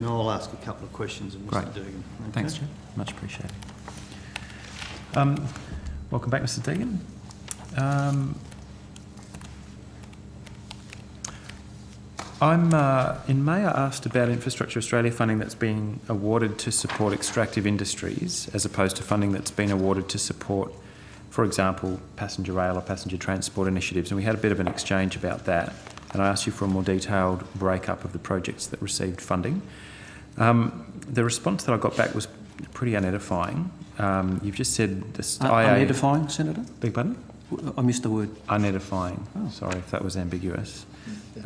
No, I'll ask a couple of questions of Mr. Great. Deegan. Okay. Thanks, Chair. Much appreciated. Welcome back, Mr. Deegan. In May I asked about Infrastructure Australia funding that's being awarded to support extractive industries as opposed to funding that's been awarded to support, for example, passenger rail or passenger transport initiatives, and we had a bit of an exchange about that, and I asked you for a more detailed breakup of the projects that received funding. The response that I got back was pretty unedifying. You've just said this unedifying, Senator? Beg pardon? I missed the word. Unedifying. Oh. Sorry if that was ambiguous.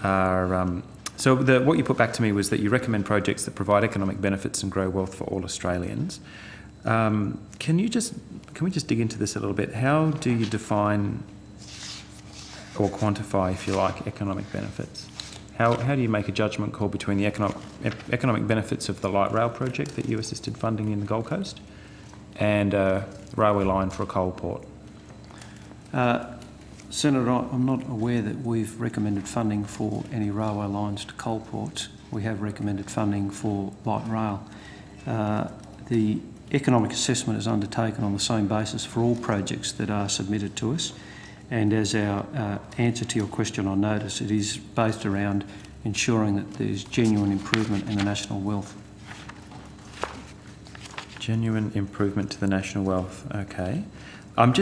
So what you put back to me was that you recommend projects that provide economic benefits and grow wealth for all Australians. Can we just dig into this a little bit? How do you define or quantify, if you like, economic benefits? How do you make a judgment call between the economic benefits of the light rail project that you assisted funding in the Gold Coast and a railway line for a coal port? Senator, I'm not aware that we've recommended funding for any railway lines to coal ports. We have recommended funding for light rail. The economic assessment is undertaken on the same basis for all projects that are submitted to us, and as our answer to your question on notice, it is based around ensuring that there's genuine improvement in the national wealth. Genuine improvement to the national wealth, okay. I'm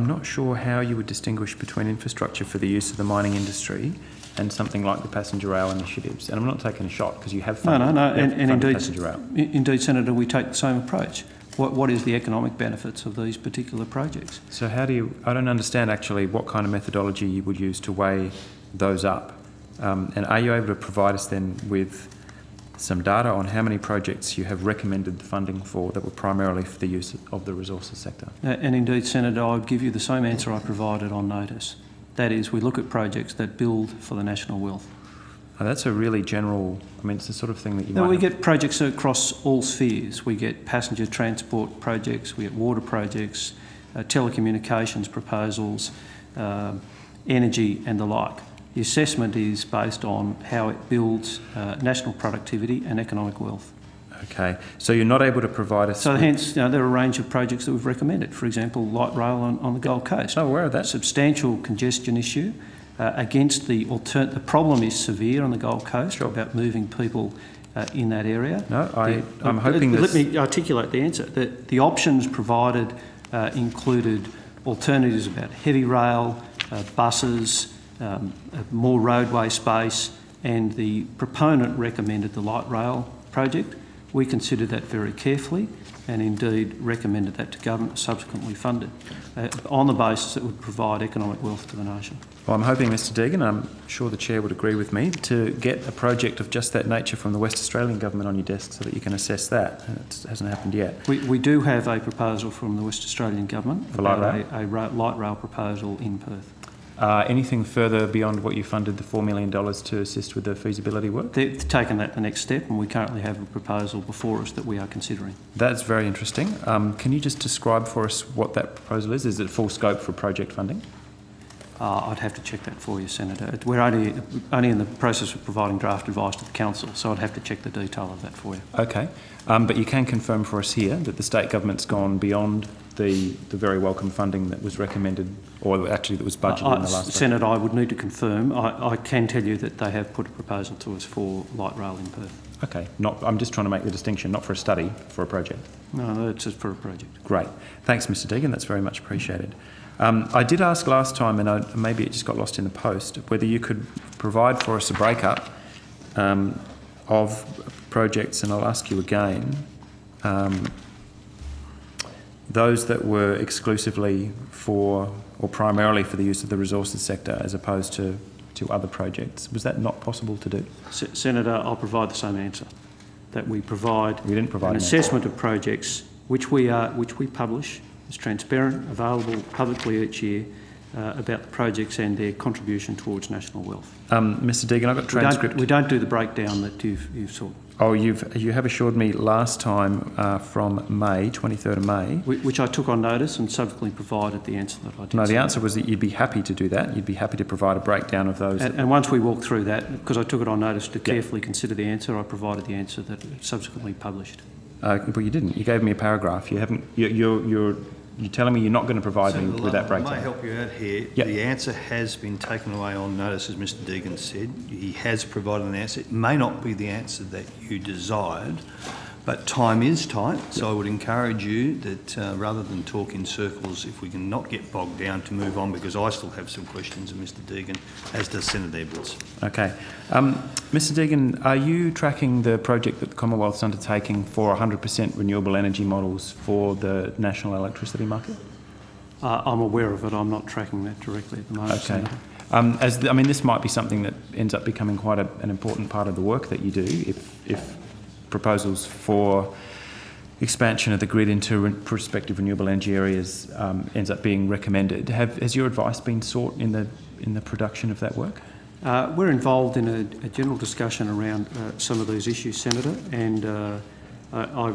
not sure how you would distinguish between infrastructure for the use of the mining industry and something like the passenger rail initiatives. And I'm not taking a shot because you have funded, and indeed, passenger rail. Indeed, Senator, we take the same approach. What is the economic benefits of these particular projects? So how do you, I don't understand actually what kind of methodology you would use to weigh those up. And are you able to provide us then with some data on how many projects you have recommended the funding for that were primarily for the use of the resources sector? And indeed, Senator, I would give you the same answer I provided on notice. That is, we look at projects that build for the national wealth. Oh, that's a really general, I mean, it's the sort of thing that you We get projects across all spheres. We get passenger transport projects, we get water projects, telecommunications proposals, energy and the like. The assessment is based on how it builds national productivity and economic wealth. Okay, so you're not able to provide us... So hence, there are a range of projects that we've recommended. For example, light rail on the Gold Coast. Oh, where are that? Substantial congestion issue against the problem is severe on the Gold Coast. Sure. About moving people in that area. No, I'm hoping Let me articulate the answer. The options provided included alternatives about heavy rail, buses, more roadway space, and the proponent recommended the light rail project. We considered that very carefully and indeed recommended that to government, subsequently funded, on the basis it would provide economic wealth to the nation. Well, I'm hoping, Mr Deegan, I'm sure the Chair would agree with me, to get a project of just that nature from the West Australian Government on your desk so that you can assess that. It hasn't happened yet. We do have a proposal from the West Australian Government for light rail? A light rail proposal in Perth. Anything further beyond what you funded the $4 million to assist with the feasibility work? They've taken that the next step, and we currently have a proposal before us that we are considering. That's very interesting. Can you just describe for us what that proposal is? Is it full scope for project funding? I'd have to check that for you, Senator. We're only in the process of providing draft advice to the Council, so I'd have to check the detail of that for you. Okay, but you can confirm for us here that the state government's gone beyond the very welcome funding that was recommended, or actually that was budgeted in the last... Senator, I would need to confirm. I can tell you that they have put a proposal to us for light rail in Perth. Okay, I'm just trying to make the distinction, not for a study, for a project. No, it's just for a project. Great. Thanks, Mr Deegan, that's very much appreciated. I did ask last time, and maybe it just got lost in the post, whether you could provide for us a breakup of projects, and I'll ask you again, those that were exclusively for, or primarily for the use of the resources sector as opposed to other projects. Was that not possible to do? Senator, I'll provide the same answer, that we provide an assessment of projects which we publish. It's transparent, available publicly each year, about the projects and their contribution towards national wealth. Mr. Deegan, I've got transcript. We don't do the breakdown that you've sought. Oh, you have assured me last time from May, 23rd of May. Which I took on notice and subsequently provided the answer that I did. No, the answer was that you'd be happy to do that. You'd be happy to provide a breakdown of those. And once we walked through that, because I took it on notice to carefully consider the answer, I provided the answer that subsequently published. But you didn't. You gave me a paragraph. You haven't. You're telling me you're not going to provide me with that breakdown. I may help you out here. Yep. The answer has been taken away on notice, as Mr. Deegan said. He has provided an answer. It may not be the answer that you desired, but time is tight, so I would encourage you that rather than talk in circles, if we can not get bogged down, to move on, because I still have some questions of Mr. Deegan, as does Senator Edwards. Okay. Mr. Deegan, are you tracking the project that the Commonwealth's undertaking for 100% renewable energy models for the national electricity market? I'm aware of it. I'm not tracking that directly at the moment. Okay. This might be something that ends up becoming quite an important part of the work that you do if proposals for expansion of the grid into prospective renewable energy areas ends up being recommended. Has your advice been sought in the production of that work? We're involved in a general discussion around some of these issues, Senator, and I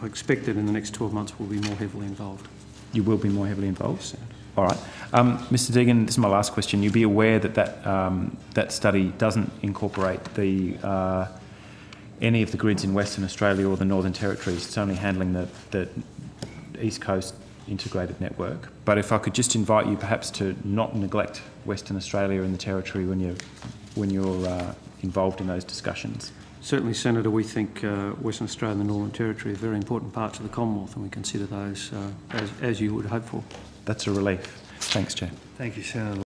expect that in the next 12 months we'll be more heavily involved. You will be more heavily involved? Yes, Senator. All right. Mr. Deegan, this is my last question. You'll be aware that study doesn't incorporate any of the grids in Western Australia or the Northern Territories. It's only handling the East Coast integrated network. But if I could just invite you perhaps to not neglect Western Australia and the Territory when you're involved in those discussions. Certainly, Senator, we think Western Australia and the Northern Territory are very important parts of the Commonwealth, and we consider those as you would hope for. That's a relief. Thanks, Chair. Thank you, Senator.